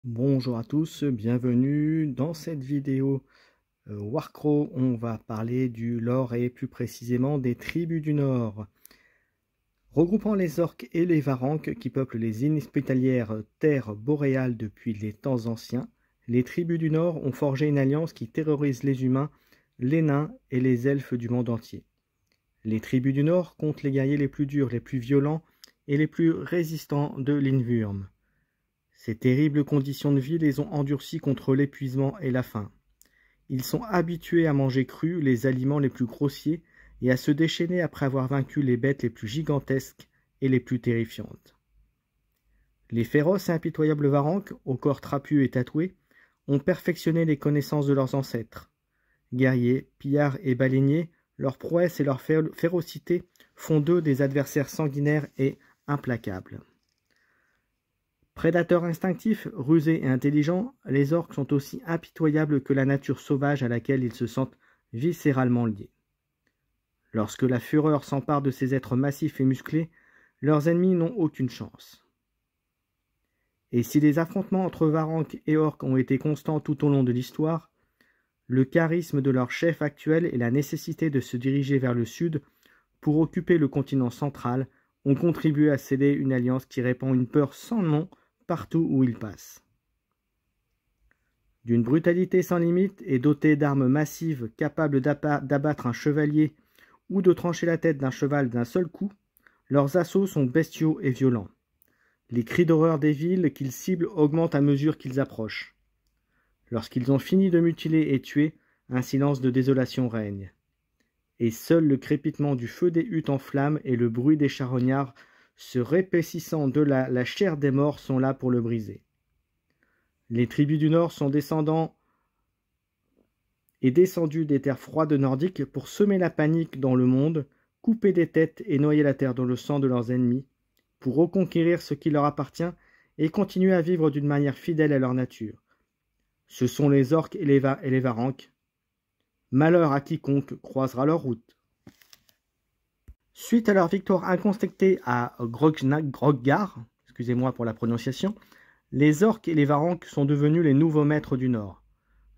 Bonjour à tous, bienvenue dans cette vidéo Warcraft. On va parler du lore et plus précisément des tribus du Nord. Regroupant les orques et les varanques qui peuplent les inhospitalières terres boréales depuis les temps anciens, les tribus du Nord ont forgé une alliance qui terrorise les humains, les nains et les elfes du monde entier. Les tribus du Nord comptent les guerriers les plus durs, les plus violents et les plus résistants de l'Invurm. Ces terribles conditions de vie les ont endurcis contre l'épuisement et la faim. Ils sont habitués à manger cru les aliments les plus grossiers et à se déchaîner après avoir vaincu les bêtes les plus gigantesques et les plus terrifiantes. Les féroces et impitoyables varanques, au corps trapu et tatoué, ont perfectionné les connaissances de leurs ancêtres. Guerriers, pillards et baleiniers, leurs prouesses et leur férocité font d'eux des adversaires sanguinaires et implacables. Prédateurs instinctifs, rusés et intelligents, les orques sont aussi impitoyables que la nature sauvage à laquelle ils se sentent viscéralement liés. Lorsque la fureur s'empare de ces êtres massifs et musclés, leurs ennemis n'ont aucune chance. Et si les affrontements entre varanques et orques ont été constants tout au long de l'histoire, le charisme de leur chef actuel et la nécessité de se diriger vers le sud pour occuper le continent central ont contribué à sceller une alliance qui répand une peur sans nom partout où ils passent. D'une brutalité sans limite et dotée d'armes massives capables d'abattre un chevalier ou de trancher la tête d'un cheval d'un seul coup, leurs assauts sont bestiaux et violents. Les cris d'horreur des villes qu'ils ciblent augmentent à mesure qu'ils approchent. Lorsqu'ils ont fini de mutiler et tuer, un silence de désolation règne. Et seul le crépitement du feu des huttes en flammes et le bruit des charognards se répaississant de la chair des morts sont là pour le briser. Les tribus du Nord sont descendues des terres froides nordiques pour semer la panique dans le monde, couper des têtes et noyer la terre dans le sang de leurs ennemis, pour reconquérir ce qui leur appartient et continuer à vivre d'une manière fidèle à leur nature. Ce sont les orques et les varanques. Malheur à quiconque croisera leur route. Suite à leur victoire incontestée à Groggar, excusez-moi pour la prononciation, les orques et les varanques sont devenus les nouveaux maîtres du Nord.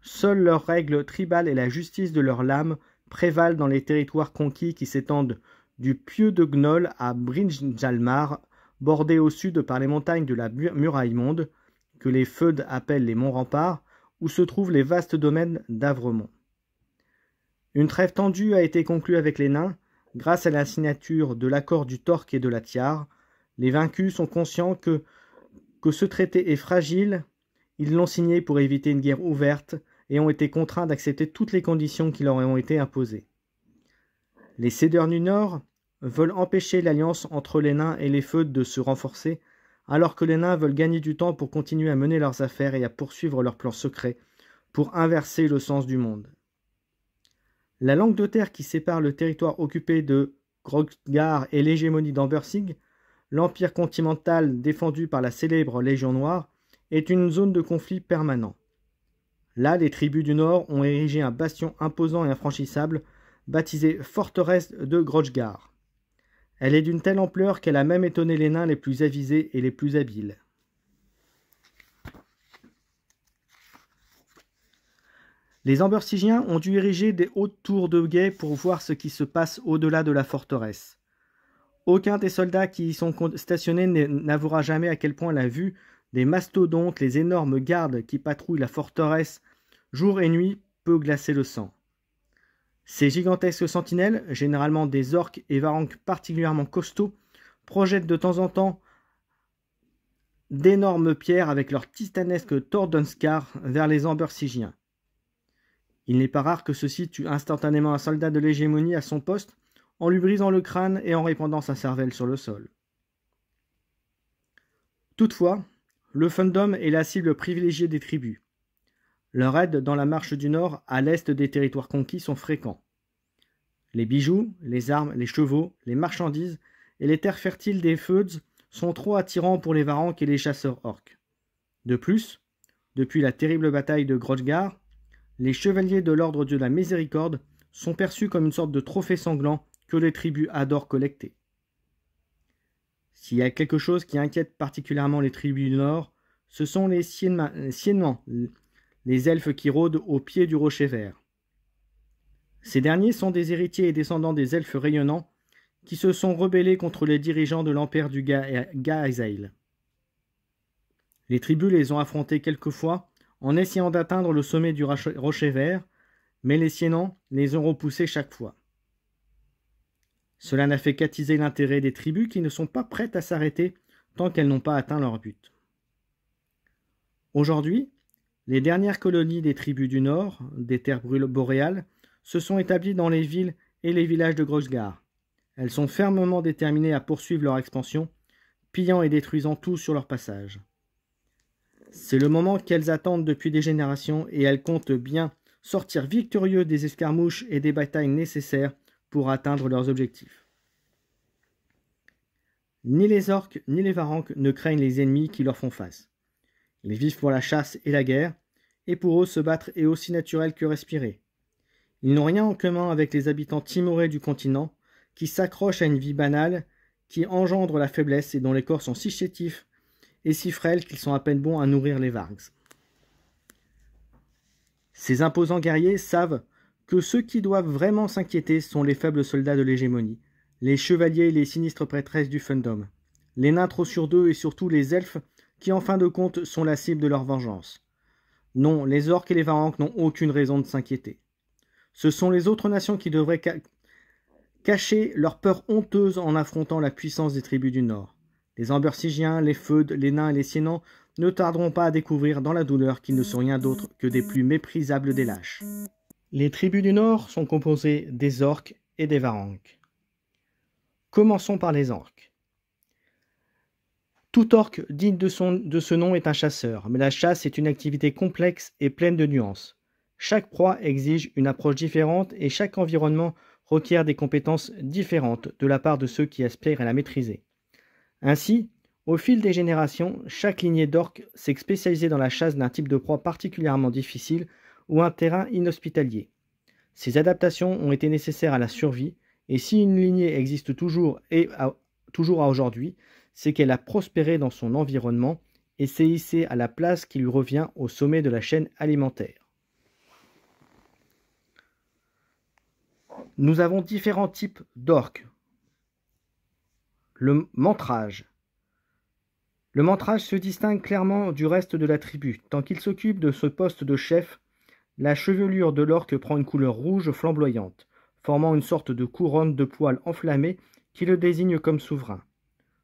Seules leurs règles tribales et la justice de leur lame prévalent dans les territoires conquis qui s'étendent du Pieu de Gnoll à Brynjalmar, bordés au sud par les montagnes de la Muraille Monde, que les Feud appellent les Monts Remparts, où se trouvent les vastes domaines d'Avremont. Une trêve tendue a été conclue avec les nains. Grâce à la signature de l'accord du Torque et de la Tiare, les vaincus sont conscients que ce traité est fragile. Ils l'ont signé pour éviter une guerre ouverte et ont été contraints d'accepter toutes les conditions qui leur ont été imposées. Les Cédeurs du Nord veulent empêcher l'alliance entre les nains et les Feud de se renforcer, alors que les nains veulent gagner du temps pour continuer à mener leurs affaires et à poursuivre leurs plans secrets pour inverser le sens du monde. La langue de terre qui sépare le territoire occupé de Groggar et l'hégémonie d'Ambersig, l'empire continental défendu par la célèbre Légion Noire, est une zone de conflit permanent. Là, les tribus du Nord ont érigé un bastion imposant et infranchissable, baptisé Forteresse de Groggar. Elle est d'une telle ampleur qu'elle a même étonné les nains les plus avisés et les plus habiles. Les Ambersigiens ont dû ériger des hautes tours de guet pour voir ce qui se passe au-delà de la forteresse. Aucun des soldats qui y sont stationnés n'avouera jamais à quel point la vue des mastodontes, les énormes gardes qui patrouillent la forteresse jour et nuit, peut glacer le sang. Ces gigantesques sentinelles, généralement des orques et varanques particulièrement costauds, projettent de temps en temps d'énormes pierres avec leurs titanesques Tordunskar vers les Ambersigiens. Il n'est pas rare que ceux-ci tuent instantanément un soldat de l'hégémonie à son poste en lui brisant le crâne et en répandant sa cervelle sur le sol. Toutefois, le Fundom est la cible privilégiée des tribus. Leurs aides dans la marche du Nord à l'est des territoires conquis sont fréquents. Les bijoux, les armes, les chevaux, les marchandises et les terres fertiles des Feuds sont trop attirants pour les varanques et les chasseurs orques. De plus, depuis la terrible bataille de Groggar, les chevaliers de l'ordre de la miséricorde sont perçus comme une sorte de trophée sanglant que les tribus adorent collecter. S'il y a quelque chose qui inquiète particulièrement les tribus du Nord, Ce sont les Siennemans, les elfes qui rôdent au pied du rocher vert. Ces derniers sont des héritiers et descendants des elfes rayonnants qui se sont rebellés contre les dirigeants de l'empire du Gaesail. Les tribus les ont affrontés quelquefois en essayant d'atteindre le sommet du rocher vert, mais les Siennans les ont repoussés chaque fois. Cela n'a fait qu'attiser l'intérêt des tribus qui ne sont pas prêtes à s'arrêter tant qu'elles n'ont pas atteint leur but. Aujourd'hui, les dernières colonies des tribus du nord, des terres boréales, se sont établies dans les villes et les villages de Grogsgar. Elles sont fermement déterminées à poursuivre leur expansion, pillant et détruisant tout sur leur passage. C'est le moment qu'elles attendent depuis des générations et elles comptent bien sortir victorieux des escarmouches et des batailles nécessaires pour atteindre leurs objectifs. Ni les orques ni les varanques ne craignent les ennemis qui leur font face. Ils vivent pour la chasse et la guerre, et pour eux se battre est aussi naturel que respirer. Ils n'ont rien en commun avec les habitants timorés du continent, qui s'accrochent à une vie banale, qui engendre la faiblesse et dont les corps sont si chétifs et si frêles qu'ils sont à peine bons à nourrir les vargs. Ces imposants guerriers savent que ceux qui doivent vraiment s'inquiéter sont les faibles soldats de l'hégémonie, les chevaliers et les sinistres prêtresses du Fundum, les nains trop sur d'eux et surtout les elfes qui en fin de compte sont la cible de leur vengeance. Non, les orques et les varanques n'ont aucune raison de s'inquiéter. Ce sont les autres nations qui devraient cacher leur peur honteuse en affrontant la puissance des tribus du Nord. Les Ambersigiens, les Feudes, les nains et les Siennans ne tarderont pas à découvrir dans la douleur qu'ils ne sont rien d'autre que des plus méprisables des lâches. Les tribus du Nord sont composées des orques et des varanques. Commençons par les orques. Tout orc digne de ce nom est un chasseur, mais la chasse est une activité complexe et pleine de nuances. Chaque proie exige une approche différente et chaque environnement requiert des compétences différentes de la part de ceux qui aspirent à la maîtriser. Ainsi, au fil des générations, chaque lignée d'orques s'est spécialisée dans la chasse d'un type de proie particulièrement difficile ou un terrain inhospitalier. Ces adaptations ont été nécessaires à la survie, et si une lignée existe toujours à aujourd'hui, c'est qu'elle a prospéré dans son environnement et s'est hissée à la place qui lui revient au sommet de la chaîne alimentaire. Nous avons différents types d'orques. Le mentrage. Le mentrage se distingue clairement du reste de la tribu. Tant qu'il s'occupe de ce poste de chef, la chevelure de l'orque prend une couleur rouge flamboyante, formant une sorte de couronne de poils enflammés qui le désigne comme souverain.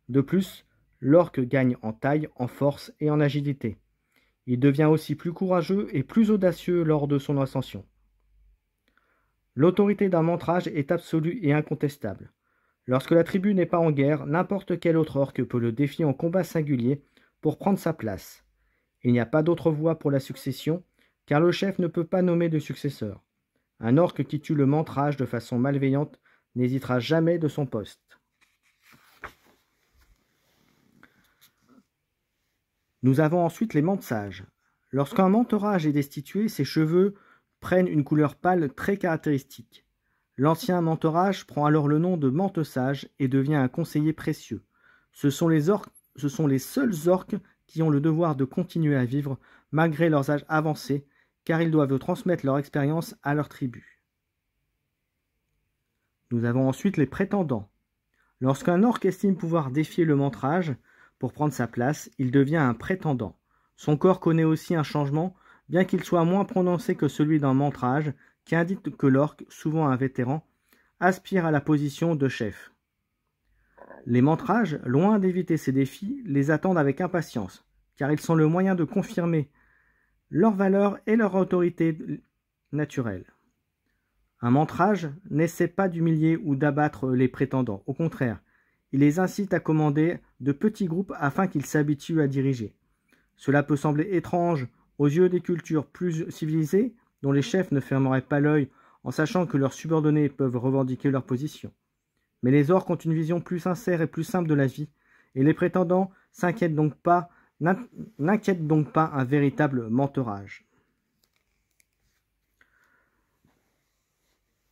De plus, l'orque gagne en taille, en force et en agilité. Il devient aussi plus courageux et plus audacieux lors de son ascension. L'autorité d'un mentrage est absolue et incontestable. Lorsque la tribu n'est pas en guerre, n'importe quel autre orque peut le défier en combat singulier pour prendre sa place. Il n'y a pas d'autre voie pour la succession, car le chef ne peut pas nommer de successeur. Un orque qui tue le mentrage de façon malveillante n'hésitera jamais de son poste. Nous avons ensuite les mentsages. Lorsqu'un mentorage est destitué, ses cheveux prennent une couleur pâle très caractéristique. L'ancien mentorage prend alors le nom de mentesage et devient un conseiller précieux. Ce sont les seuls orques qui ont le devoir de continuer à vivre malgré leurs âges avancés, car ils doivent transmettre leur expérience à leur tribu. Nous avons ensuite les prétendants. Lorsqu'un orque estime pouvoir défier le mentrage pour prendre sa place, il devient un prétendant. Son corps connaît aussi un changement, bien qu'il soit moins prononcé que celui d'un mentrage, qui indique que l'orque, souvent un vétéran, aspire à la position de chef. Les mentrages, loin d'éviter ces défis, les attendent avec impatience, car ils sont le moyen de confirmer leur valeur et leur autorité naturelle. Un mentrage n'essaie pas d'humilier ou d'abattre les prétendants, au contraire, il les incite à commander de petits groupes afin qu'ils s'habituent à diriger. Cela peut sembler étrange aux yeux des cultures plus civilisées, dont les chefs ne fermeraient pas l'œil en sachant que leurs subordonnés peuvent revendiquer leur position. Mais les orques ont une vision plus sincère et plus simple de la vie, et les prétendants n'inquiètent donc pas un véritable mentorage.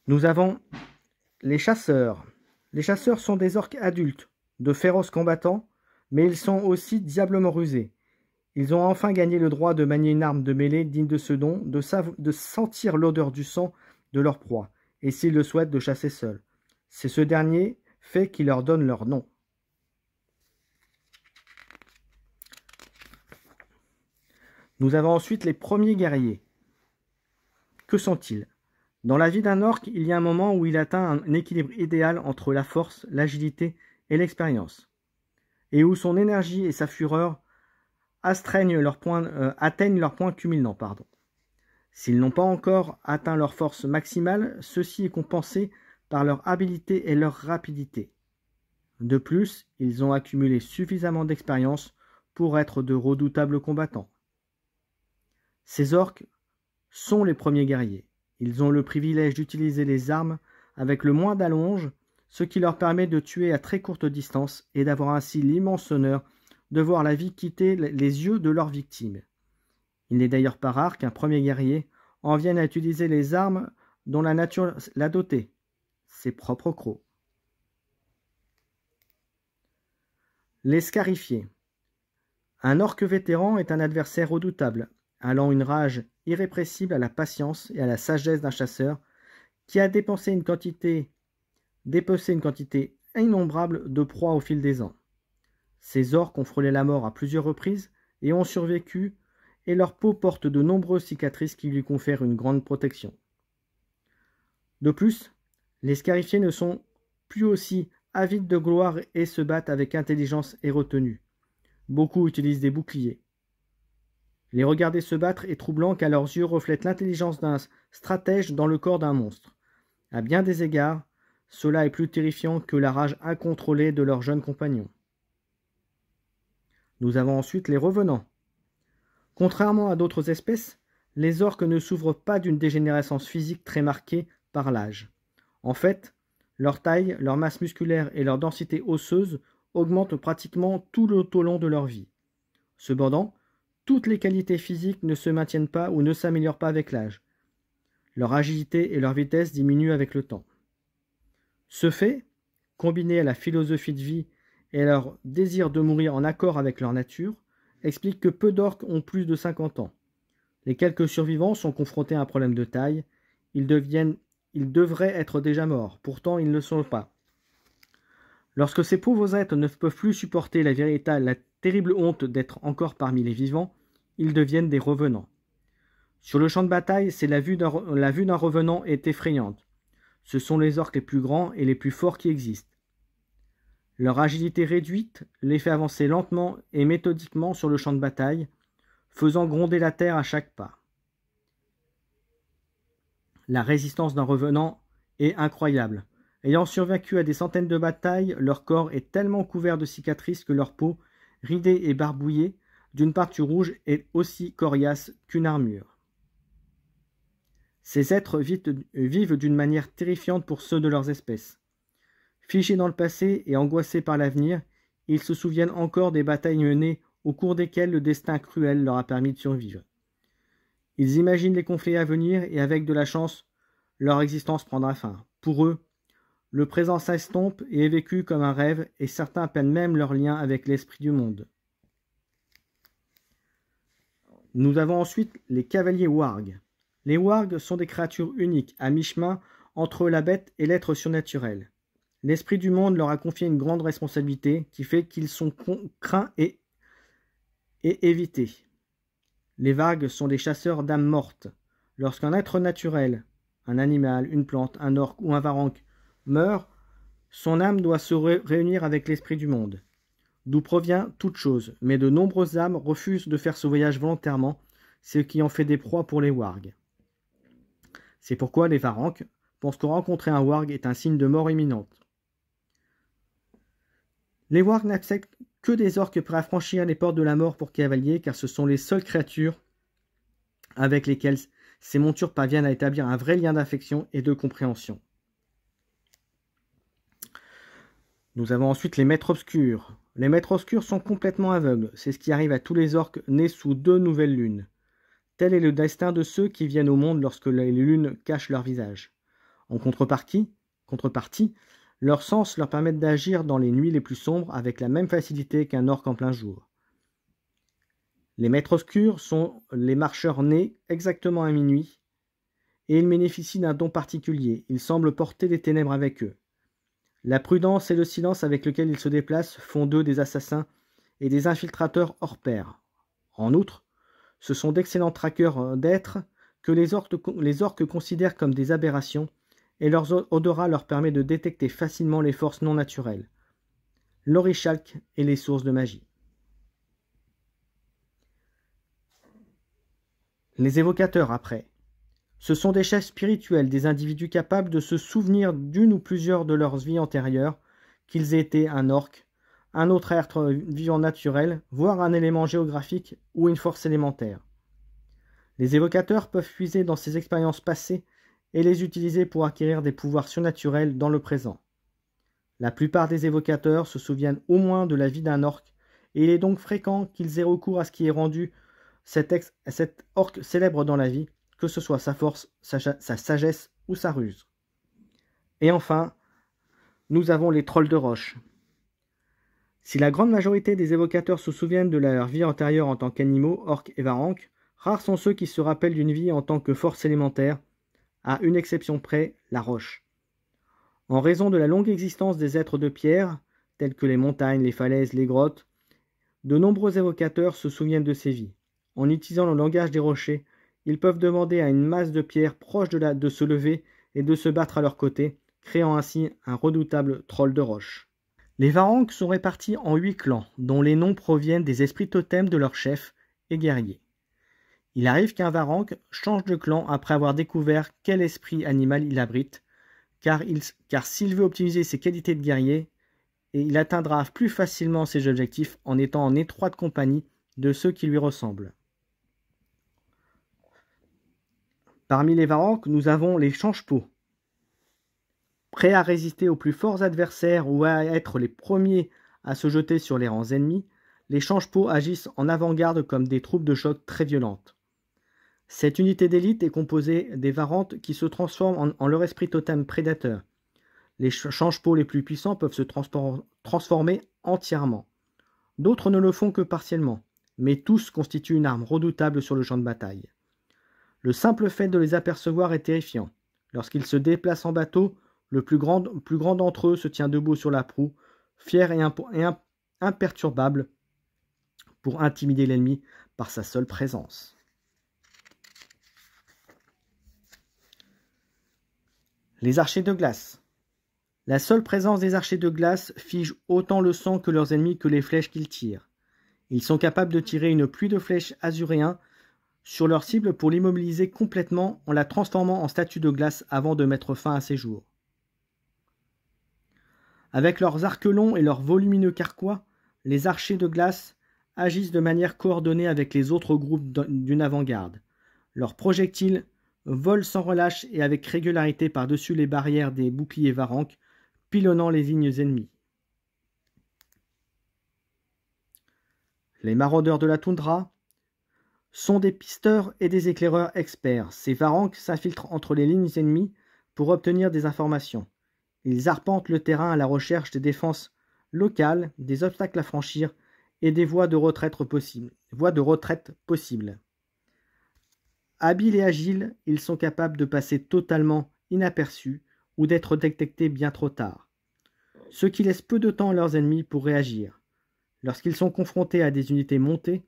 Nous avons les chasseurs. Les chasseurs sont des orques adultes, de féroces combattants, mais ils sont aussi diablement rusés. Ils ont enfin gagné le droit de manier une arme de mêlée digne de ce nom, de sentir l'odeur du sang de leur proie, et s'ils le souhaitent, de chasser seuls. C'est ce dernier fait qui leur donne leur nom. Nous avons ensuite les premiers guerriers. Que sont-ils? Dans la vie d'un orc, il y a un moment où il atteint un équilibre idéal entre la force, l'agilité et l'expérience, et où son énergie et sa fureur atteignent leur point culminant. S'ils n'ont pas encore atteint leur force maximale, ceci est compensé par leur habileté et leur rapidité. De plus, ils ont accumulé suffisamment d'expérience pour être de redoutables combattants. Ces orques sont les premiers guerriers. Ils ont le privilège d'utiliser les armes avec le moins d'allonge, ce qui leur permet de tuer à très courte distance et d'avoir ainsi l'immense honneur de voir la vie quitter les yeux de leurs victimes. Il n'est d'ailleurs pas rare qu'un premier guerrier en vienne à utiliser les armes dont la nature l'a doté, ses propres crocs. Les scarifiés. Un orque vétéran est un adversaire redoutable, allant une rage irrépressible à la patience et à la sagesse d'un chasseur qui a dépensé une quantité innombrable de proies au fil des ans. Ces orques ont frôlé la mort à plusieurs reprises et ont survécu, et leur peau porte de nombreuses cicatrices qui lui confèrent une grande protection. De plus, les scarifiés ne sont plus aussi avides de gloire et se battent avec intelligence et retenue. Beaucoup utilisent des boucliers. Les regarder se battre est troublant car leurs yeux reflètent l'intelligence d'un stratège dans le corps d'un monstre. À bien des égards, cela est plus terrifiant que la rage incontrôlée de leurs jeunes compagnons. Nous avons ensuite les revenants. Contrairement à d'autres espèces, les orques ne souffrent pas d'une dégénérescence physique très marquée par l'âge. En fait, leur taille, leur masse musculaire et leur densité osseuse augmentent pratiquement tout au long de leur vie. Cependant, toutes les qualités physiques ne se maintiennent pas ou ne s'améliorent pas avec l'âge. Leur agilité et leur vitesse diminuent avec le temps. Ce fait, combiné à la philosophie de vie et à leur désir de mourir en accord avec leur nature, explique que peu d'orques ont plus de 50 ans. Les quelques survivants sont confrontés à un problème de taille. Ils devraient être déjà morts, pourtant ils ne le sont pas. Lorsque ces pauvres êtres ne peuvent plus supporter la terrible honte d'être encore parmi les vivants, ils deviennent des revenants. Sur le champ de bataille, la vue d'un revenant est effrayante. Ce sont les orques les plus grands et les plus forts qui existent. Leur agilité réduite les fait avancer lentement et méthodiquement sur le champ de bataille, faisant gronder la terre à chaque pas. La résistance d'un revenant est incroyable. Ayant survécu à des centaines de batailles, leur corps est tellement couvert de cicatrices que leur peau, ridée et barbouillée, d'une peinture rouge, est aussi coriace qu'une armure. Ces êtres vivent d'une manière terrifiante pour ceux de leurs espèces. Figés dans le passé et angoissés par l'avenir, ils se souviennent encore des batailles menées au cours desquelles le destin cruel leur a permis de survivre. Ils imaginent les conflits à venir et avec de la chance, leur existence prendra fin. Pour eux, le présent s'estompe et est vécu comme un rêve et certains perdent même leur lien avec l'esprit du monde. Nous avons ensuite les cavaliers wargs. Les wargs sont des créatures uniques, à mi-chemin entre la bête et l'être surnaturel. L'esprit du monde leur a confié une grande responsabilité qui fait qu'ils sont craints et évités. Les wargs sont des chasseurs d'âmes mortes. Lorsqu'un être naturel, un animal, une plante, un orque ou un varrock meurt, son âme doit se réunir avec l'esprit du monde, d'où provient toute chose, mais de nombreuses âmes refusent de faire ce voyage volontairement, ce qui en fait des proies pour les wargs. C'est pourquoi les varrock pensent que rencontrer un warg est un signe de mort imminente. Les wargs n'acceptent que des orques prêts à franchir les portes de la mort pour cavaliers, car ce sont les seules créatures avec lesquelles ces montures parviennent à établir un vrai lien d'affection et de compréhension. Nous avons ensuite les maîtres obscurs. Les maîtres obscurs sont complètement aveugles, c'est ce qui arrive à tous les orques nés sous 2 nouvelles lunes. Tel est le destin de ceux qui viennent au monde lorsque les lunes cachent leur visage. En contrepartie, leurs sens leur permettent d'agir dans les nuits les plus sombres avec la même facilité qu'un orque en plein jour. Les maîtres obscurs sont les marcheurs nés exactement à minuit, et ils bénéficient d'un don particulier, ils semblent porter les ténèbres avec eux. La prudence et le silence avec lequel ils se déplacent font d'eux des assassins et des infiltrateurs hors pair. En outre, ce sont d'excellents traqueurs d'êtres que les orques considèrent comme des aberrations, et leur odorat leur permet de détecter facilement les forces non naturelles, l'orichalque et les sources de magie. Les évocateurs, après. Ce sont des chefs spirituels, des individus capables de se souvenir d'une ou plusieurs de leurs vies antérieures, qu'ils aient été un orque, un autre être vivant naturel, voire un élément géographique ou une force élémentaire. Les évocateurs peuvent puiser dans ces expériences passées et les utiliser pour acquérir des pouvoirs surnaturels dans le présent. La plupart des évocateurs se souviennent au moins de la vie d'un orque, et il est donc fréquent qu'ils aient recours à ce qui est rendu cet orque célèbre dans la vie, que ce soit sa force, sa sagesse ou sa ruse. Et enfin, nous avons les trolls de roche. Si la grande majorité des évocateurs se souviennent de leur vie antérieure en tant qu'animaux, orques et varanques, rares sont ceux qui se rappellent d'une vie en tant que force élémentaire, à une exception près, la roche. En raison de la longue existence des êtres de pierre, tels que les montagnes, les falaises, les grottes, de nombreux évocateurs se souviennent de ces vies. En utilisant le langage des rochers, ils peuvent demander à une masse de pierre proche de se lever et de se battre à leur côté, créant ainsi un redoutable troll de roche. Les varanques sont répartis en 8 clans, dont les noms proviennent des esprits totems de leurs chefs et guerriers. Il arrive qu'un varanque change de clan après avoir découvert quel esprit animal il abrite, car s'il veut optimiser ses qualités de guerrier, il atteindra plus facilement ses objectifs en étant en étroite compagnie de ceux qui lui ressemblent. Parmi les varanques, nous avons les change-peau. Prêts à résister aux plus forts adversaires ou à être les premiers à se jeter sur les rangs ennemis, les change-peau agissent en avant-garde comme des troupes de choc très violentes. Cette unité d'élite est composée des varanques qui se transforment en leur esprit totem prédateur. Les change-peau les plus puissants peuvent se transformer entièrement. D'autres ne le font que partiellement, mais tous constituent une arme redoutable sur le champ de bataille. Le simple fait de les apercevoir est terrifiant. Lorsqu'ils se déplacent en bateau, le plus grand d'entre eux se tient debout sur la proue, fier et imperturbable, pour intimider l'ennemi par sa seule présence. Les archers de glace. La seule présence des archers de glace fige autant le sang que leurs ennemis que les flèches qu'ils tirent. Ils sont capables de tirer une pluie de flèches azuréens sur leur cible pour l'immobiliser complètement en la transformant en statue de glace avant de mettre fin à ses jours. Avec leurs arcs longs et leurs volumineux carquois, les archers de glace agissent de manière coordonnée avec les autres groupes d'une avant-garde. Leurs projectiles volent sans relâche et avec régularité par-dessus les barrières des boucliers varanques, pilonnant les lignes ennemies. Les maraudeurs de la toundra sont des pisteurs et des éclaireurs experts. Ces varanques s'infiltrent entre les lignes ennemies pour obtenir des informations. Ils arpentent le terrain à la recherche des défenses locales, des obstacles à franchir et des voies de retraite possibles. Habiles et agiles, ils sont capables de passer totalement inaperçus ou d'être détectés bien trop tard, ce qui laisse peu de temps à leurs ennemis pour réagir. Lorsqu'ils sont confrontés à des unités montées,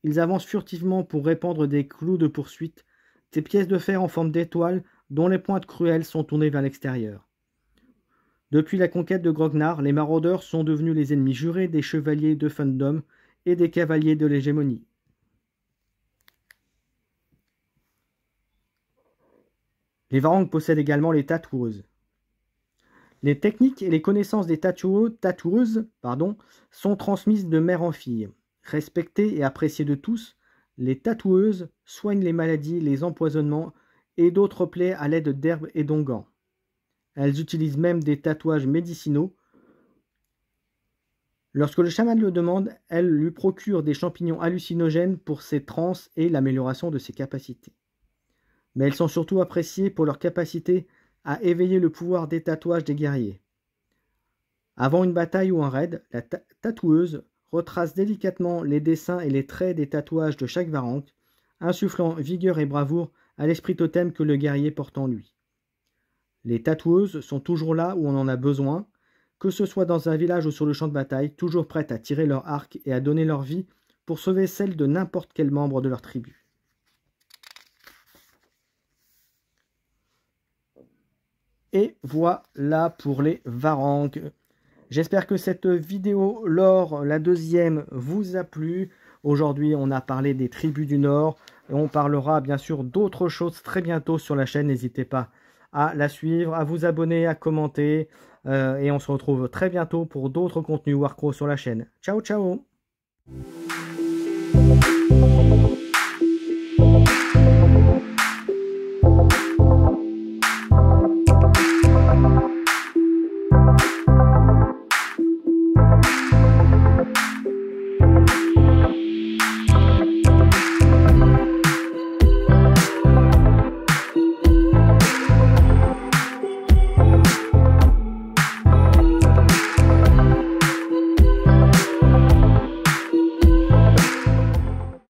ils avancent furtivement pour répandre des clous de poursuite, des pièces de fer en forme d'étoiles dont les pointes cruelles sont tournées vers l'extérieur. Depuis la conquête de Grognard, les maraudeurs sont devenus les ennemis jurés des chevaliers de Fundum et des cavaliers de l'hégémonie. Les varanques possèdent également les tatoueuses. Les techniques et les connaissances des tatoueuses sont transmises de mère en fille. Respectées et appréciées de tous, les tatoueuses soignent les maladies, les empoisonnements et d'autres plaies à l'aide d'herbes et d'onguents. Elles utilisent même des tatouages médicinaux. Lorsque le chaman le demande, elles lui procurent des champignons hallucinogènes pour ses transes et l'amélioration de ses capacités. Mais elles sont surtout appréciées pour leur capacité à éveiller le pouvoir des tatouages des guerriers. Avant une bataille ou un raid, la tatoueuse retrace délicatement les dessins et les traits des tatouages de chaque Varangue, insufflant vigueur et bravoure à l'esprit totem que le guerrier porte en lui. Les tatoueuses sont toujours là où on en a besoin, que ce soit dans un village ou sur le champ de bataille, toujours prêtes à tirer leur arc et à donner leur vie pour sauver celle de n'importe quel membre de leur tribu. Et voilà pour les Varangues. J'espère que cette vidéo, lors la deuxième, vous a plu. Aujourd'hui, on a parlé des tribus du Nord. Et on parlera bien sûr d'autres choses très bientôt sur la chaîne. N'hésitez pas à la suivre, à vous abonner, à commenter. Et on se retrouve très bientôt pour d'autres contenus Warcraft sur la chaîne. Ciao, ciao!